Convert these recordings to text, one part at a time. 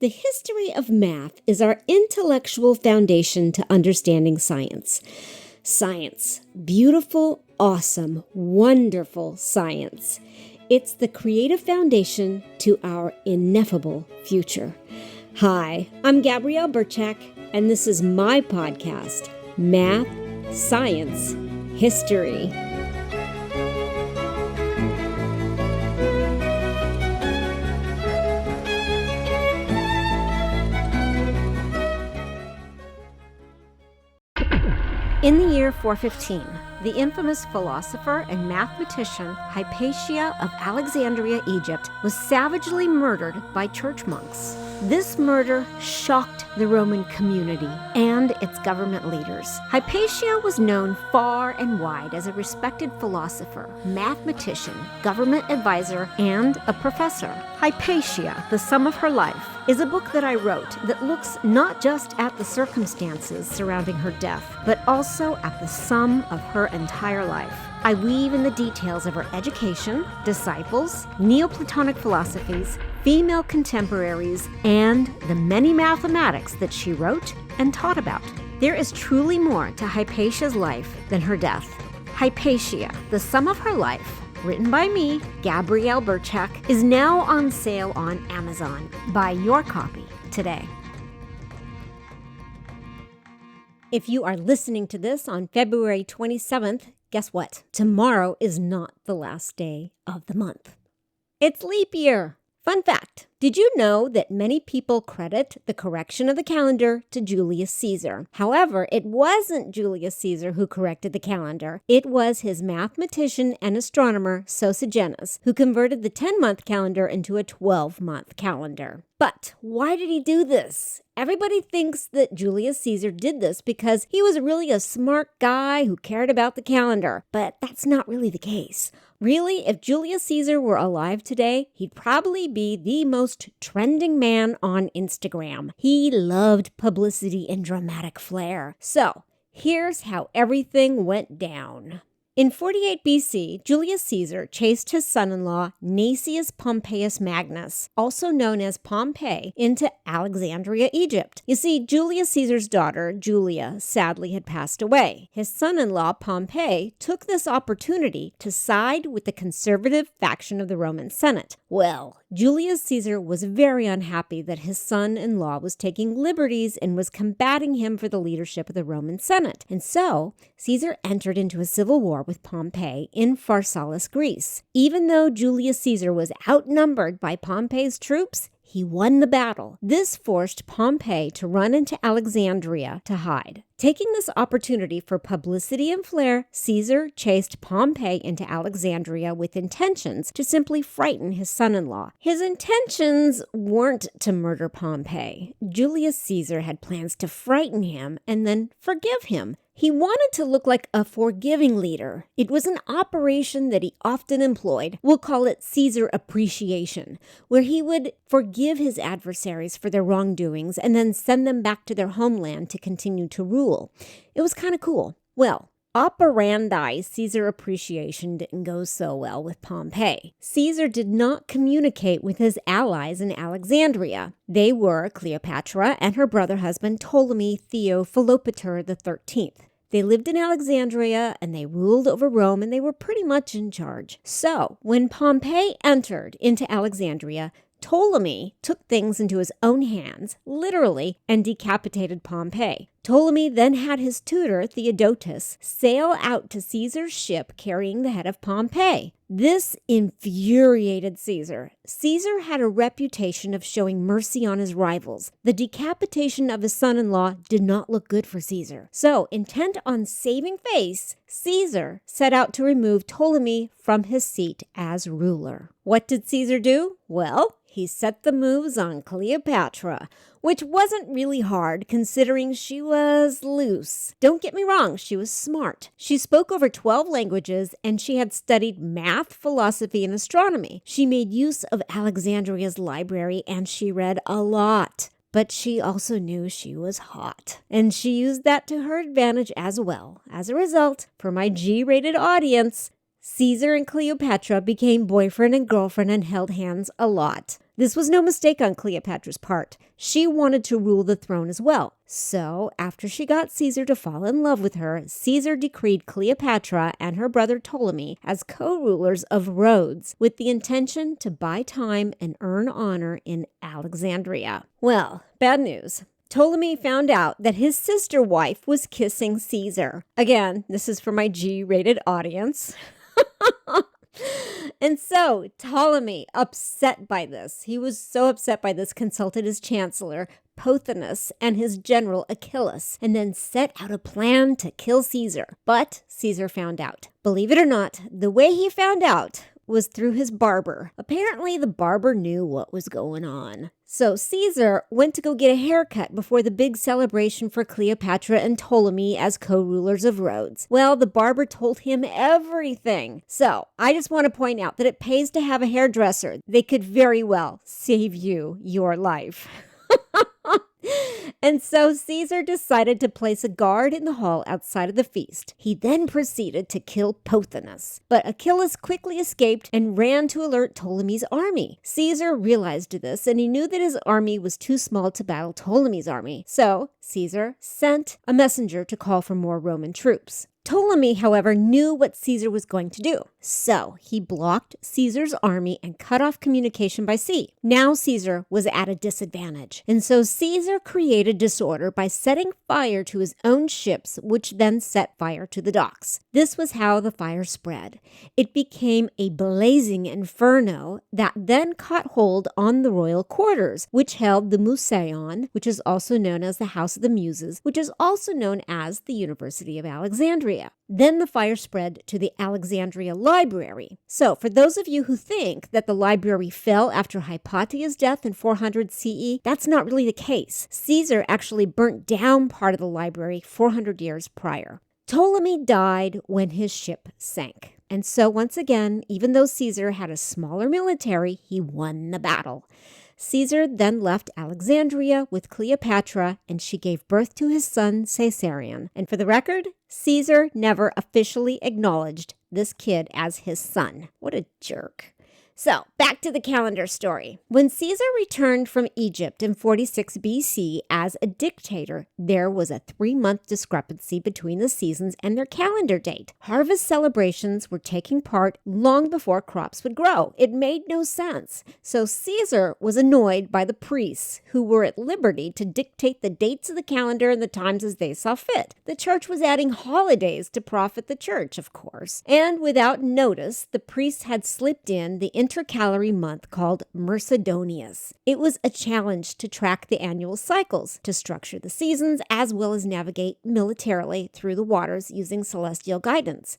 The history of math is our intellectual foundation to understanding science. Science. Beautiful, awesome, wonderful science. It's the creative foundation to our ineffable future. Hi, I'm Gabrielle Burchak, and this is my podcast, Math, Science, History. In the year 415, the infamous philosopher and mathematician Hypatia of Alexandria, Egypt, was savagely murdered by church monks. This murder shocked the Roman community and its government leaders. Hypatia was known far and wide as a respected philosopher, mathematician, government advisor, and a professor. Hypatia, The Sum of Her Life, is a book that I wrote that looks not just at the circumstances surrounding her death, but also at the sum of her entire life. I weave in the details of her education, disciples, Neoplatonic philosophies, female contemporaries, and the many mathematics that she wrote and taught about. There is truly more to Hypatia's life than her death. Hypatia, The Sum of Her Life, written by me, Gabrielle Burchak, is now on sale on Amazon. Buy your copy today. If you are listening to this on February 27th, guess what? Tomorrow is not the last day of the month. It's leap year. Fun fact, did you know that many people credit the correction of the calendar to Julius Caesar? However, it wasn't Julius Caesar who corrected the calendar. It was his mathematician and astronomer, Sosigenes, who converted the 10-month calendar into a 12-month calendar. But why did he do this? Everybody thinks that Julius Caesar did this because he was really a smart guy who cared about the calendar, but that's not really the case. Really, if Julius Caesar were alive today, he'd probably be the most trending man on Instagram. He loved publicity and dramatic flair. So, here's how everything went down. In 48 BC, Julius Caesar chased his son-in-law Gnaeus Pompeius Magnus, also known as Pompey, into Alexandria, Egypt. You see, Julius Caesar's daughter, Julia, sadly had passed away. His son-in-law, Pompey, took this opportunity to side with the conservative faction of the Roman Senate. Well, Julius Caesar was very unhappy that his son-in-law was taking liberties and was combating him for the leadership of the Roman Senate. And so, Caesar entered into a civil war with Pompey in Pharsalus, Greece. Even though Julius Caesar was outnumbered by Pompey's troops, he won the battle. This forced Pompey to run into Alexandria to hide. Taking this opportunity for publicity and flair, Caesar chased Pompey into Alexandria with intentions to simply frighten his son-in-law. His intentions weren't to murder Pompey. Julius Caesar had plans to frighten him and then forgive him. He wanted to look like a forgiving leader. It was an operation that he often employed. We'll call it Caesar appreciation, where he would forgive his adversaries for their wrongdoings and then send them back to their homeland to continue to rule. It was kind of cool. Well, operandi Caesar appreciation didn't go so well with Pompey. Caesar did not communicate with his allies in Alexandria. They were Cleopatra and her brother husband Ptolemy Philopator XIII. They lived in Alexandria and they ruled over Rome and they were pretty much in charge. So, when Pompey entered into Alexandria, Ptolemy took things into his own hands, literally, and decapitated Pompey. Ptolemy then had his tutor, Theodotus, sail out to Caesar's ship carrying the head of Pompey. This infuriated Caesar. Caesar had a reputation of showing mercy on his rivals. The decapitation of his son-in-law did not look good for Caesar. So, intent on saving face, Caesar set out to remove Ptolemy from his seat as ruler. What did Caesar do? Well, he set the moves on Cleopatra, which wasn't really hard considering she was loose. Don't get me wrong, she was smart. She spoke over 12 languages and she had studied math, philosophy, and astronomy. She made use of Alexandria's library and she read a lot. But she also knew she was hot, and she used that to her advantage as well. As a result, for my G-rated audience, Caesar and Cleopatra became boyfriend and girlfriend and held hands a lot. This was no mistake on Cleopatra's part. She wanted to rule the throne as well. So, after she got Caesar to fall in love with her, Caesar decreed Cleopatra and her brother Ptolemy as co-rulers of Rhodes with the intention to buy time and earn honor in Alexandria. Well, bad news. Ptolemy found out that his sister wife was kissing Caesar. Again, this is for my G-rated audience. And so Ptolemy, upset by this, he was so upset by this, consulted his chancellor, Pothinus, and his general Achilles, and then set out a plan to kill Caesar. But Caesar found out. Believe it or not, the way he found out was through his barber. Apparently, the barber knew what was going on. So Caesar went to go get a haircut before the big celebration for Cleopatra and Ptolemy as co-rulers of Rhodes. Well, the barber told him everything. So I just want to point out that it pays to have a hairdresser. They could very well save you your life. And so Caesar decided to place a guard in the hall outside of the feast. He then proceeded to kill Pothinus. But Achilles quickly escaped and ran to alert Ptolemy's army. Caesar realized this, and he knew that his army was too small to battle Ptolemy's army. So Caesar sent a messenger to call for more Roman troops. Ptolemy, however, knew what Caesar was going to do. So he blocked Caesar's army and cut off communication by sea. Now Caesar was at a disadvantage. And so Caesar created disorder by setting fire to his own ships, which then set fire to the docks. This was how the fire spread. It became a blazing inferno that then caught hold on the royal quarters, which held the Museion, which is also known as the House of the Muses, which is also known as the University of Alexandria. Then the fire spread to the Alexandria Library. So, for those of you who think that the library fell after Hypatia's death in 400 CE, that's not really the case. Caesar actually burnt down part of the library 400 years prior. Ptolemy died when his ship sank. And so, once again, even though Caesar had a smaller military, he won the battle. Caesar then left Alexandria with Cleopatra, and she gave birth to his son Caesarion. And for the record, Caesar never officially acknowledged this kid as his son. What a jerk. So, back to the calendar story. When Caesar returned from Egypt in 46 BC as a dictator, there was a 3-month discrepancy between the seasons and their calendar date. Harvest celebrations were taking part long before crops would grow. It made no sense. So Caesar was annoyed by the priests, who were at liberty to dictate the dates of the calendar and the times as they saw fit. The church was adding holidays to profit the church, of course. And without notice, the priests had slipped in the intercalary month called Mercedonius. It was a challenge to track the annual cycles, to structure the seasons, as well as navigate militarily through the waters using celestial guidance.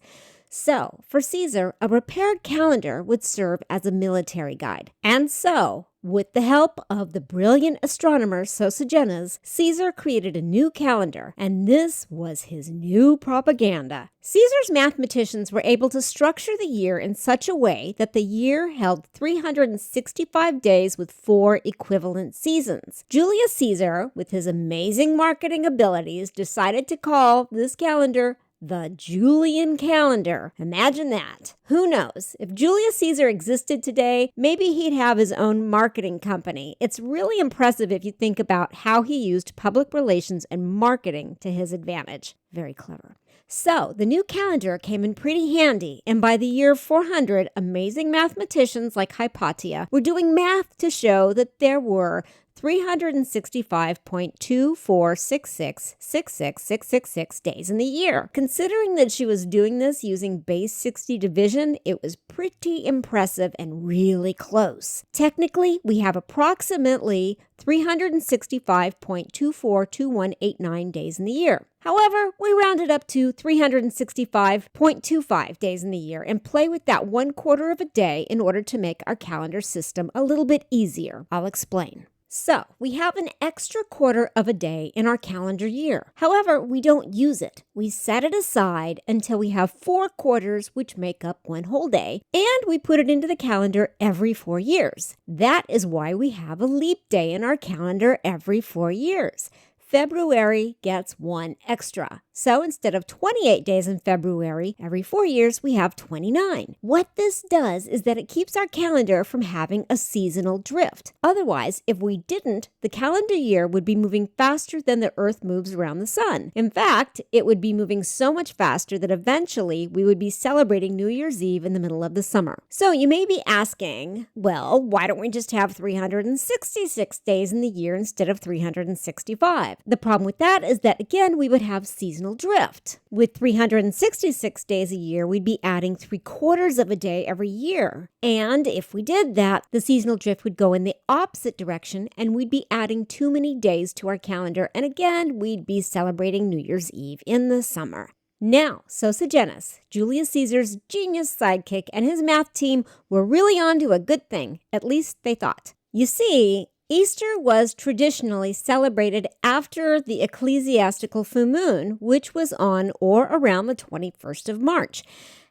So, for Caesar, a repaired calendar would serve as a military guide. And so, with the help of the brilliant astronomer Sosigenes, Caesar created a new calendar, and this was his new propaganda. Caesar's mathematicians were able to structure the year in such a way that the year held 365 days with 4 equivalent seasons. Julius Caesar, with his amazing marketing abilities, decided to call this calendar the Julian calendar. Imagine that. Who knows? If Julius Caesar existed today, maybe he'd have his own marketing company. It's really impressive if you think about how he used public relations and marketing to his advantage. Very clever. So, the new calendar came in pretty handy, and by the year 400, amazing mathematicians like Hypatia were doing math to show that there were 365.2466666666 days in the year. Considering that she was doing this using base 60 division, it was pretty impressive and really close. Technically, we have approximately 365.242189 days in the year. However, we rounded up to 365.25 days in the year and play with that 1/4 of a day in order to make our calendar system a little bit easier. I'll explain. So, we have an extra 1/4 of a day in our calendar year. However, we don't use it. We set it aside until we have 4 quarters, which make up 1 whole day, and we put it into the calendar every 4 years. That is why we have a leap day in our calendar every 4 years. February gets 1 extra. So instead of 28 days in February, every 4 years we have 29. What this does is that it keeps our calendar from having a seasonal drift. Otherwise, if we didn't, the calendar year would be moving faster than the Earth moves around the sun. In fact, it would be moving so much faster that eventually we would be celebrating New Year's Eve in the middle of the summer. So you may be asking, well, why don't we just have 366 days in the year instead of 365? The problem with that is that, again, we would have seasonal drift. With 366 days a year, we'd be adding 3/4 of a day every year. And if we did that, the seasonal drift would go in the opposite direction and we'd be adding too many days to our calendar. And again, we'd be celebrating New Year's Eve in the summer. Now, Sosigenes, Julius Caesar's genius sidekick, and his math team were really on to a good thing. At least they thought. You see, Easter was traditionally celebrated after the ecclesiastical full moon, which was on or around the 21st of March.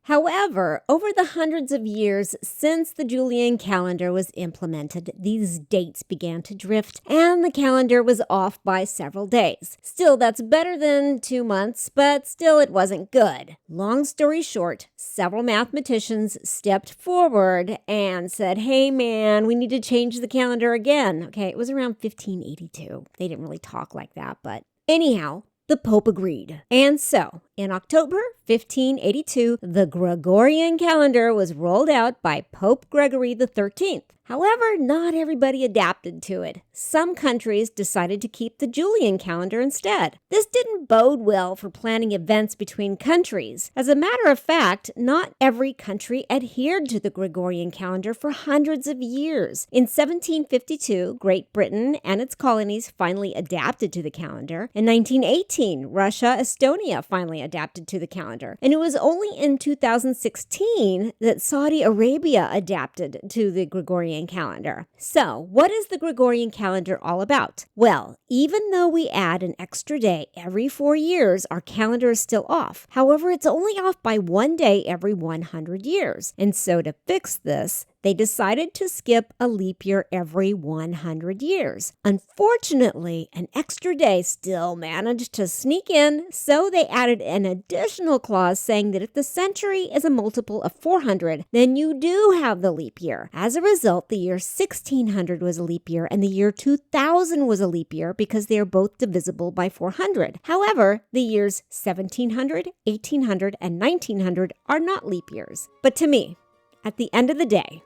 However, over the hundreds of years since the Julian calendar was implemented, these dates began to drift and the calendar was off by several days. Still, that's better than 2 months, but still it wasn't good. Long story short, several mathematicians stepped forward and said, hey man, we need to change the calendar again. Okay, it was around 1582. They didn't really talk like that, but anyhow, the Pope agreed. And so, in October 1582, the Gregorian calendar was rolled out by Pope Gregory XIII. However, not everybody adapted to it. Some countries decided to keep the Julian calendar instead. This didn't bode well for planning events between countries. As a matter of fact, not every country adhered to the Gregorian calendar for hundreds of years. In 1752, Great Britain and its colonies finally adapted to the calendar. In 1918, Russia, Estonia finally adapted to the calendar. And it was only in 2016 that Saudi Arabia adapted to the Gregorian calendar. So, what is the Gregorian calendar all about? Well, even though we add an extra day every 4 years, our calendar is still off. However, it's only off by 1 day every 100 years. And so to fix this, they decided to skip a leap year every 100 years. Unfortunately, an extra day still managed to sneak in, so they added an additional clause saying that if the century is a multiple of 400, then you do have the leap year. As a result, the year 1600 was a leap year and the year 2000 was a leap year because they are both divisible by 400. However, the years 1700, 1800, and 1900 are not leap years. But to me, at the end of the day,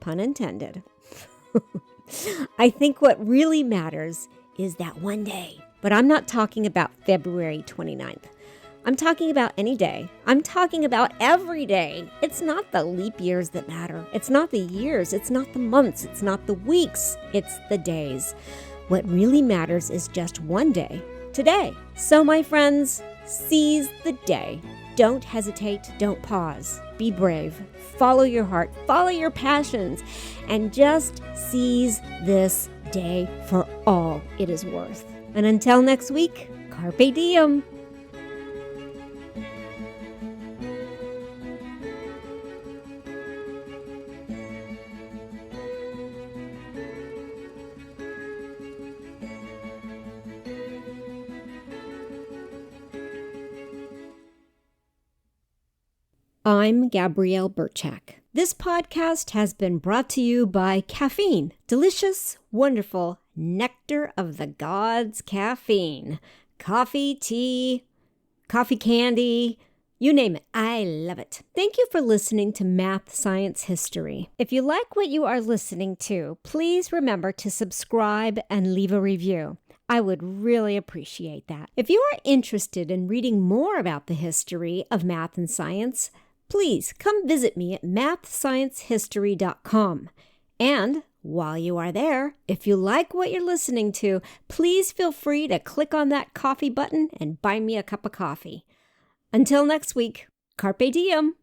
pun intended, I think what really matters is that one day. But I'm not talking about February 29th. I'm talking about any day. I'm talking about every day. It's not the leap years that matter. It's not the years. It's not the months. It's not the weeks. It's the days. What really matters is just one day, today. So my friends, seize the day. Don't hesitate. Don't pause. Be brave. Follow your heart. Follow your passions. And just seize this day for all it is worth. And until next week, carpe diem. I'm Gabrielle Burchak. This podcast has been brought to you by caffeine. Delicious, wonderful nectar of the gods caffeine. Coffee, tea, coffee candy, you name it. I love it. Thank you for listening to Math Science History. If you like what you are listening to, please remember to subscribe and leave a review. I would really appreciate that. If you are interested in reading more about the history of math and science, please come visit me at mathsciencehistory.com. And while you are there, if you like what you're listening to, please feel free to click on that coffee button and buy me a cup of coffee. Until next week, carpe diem.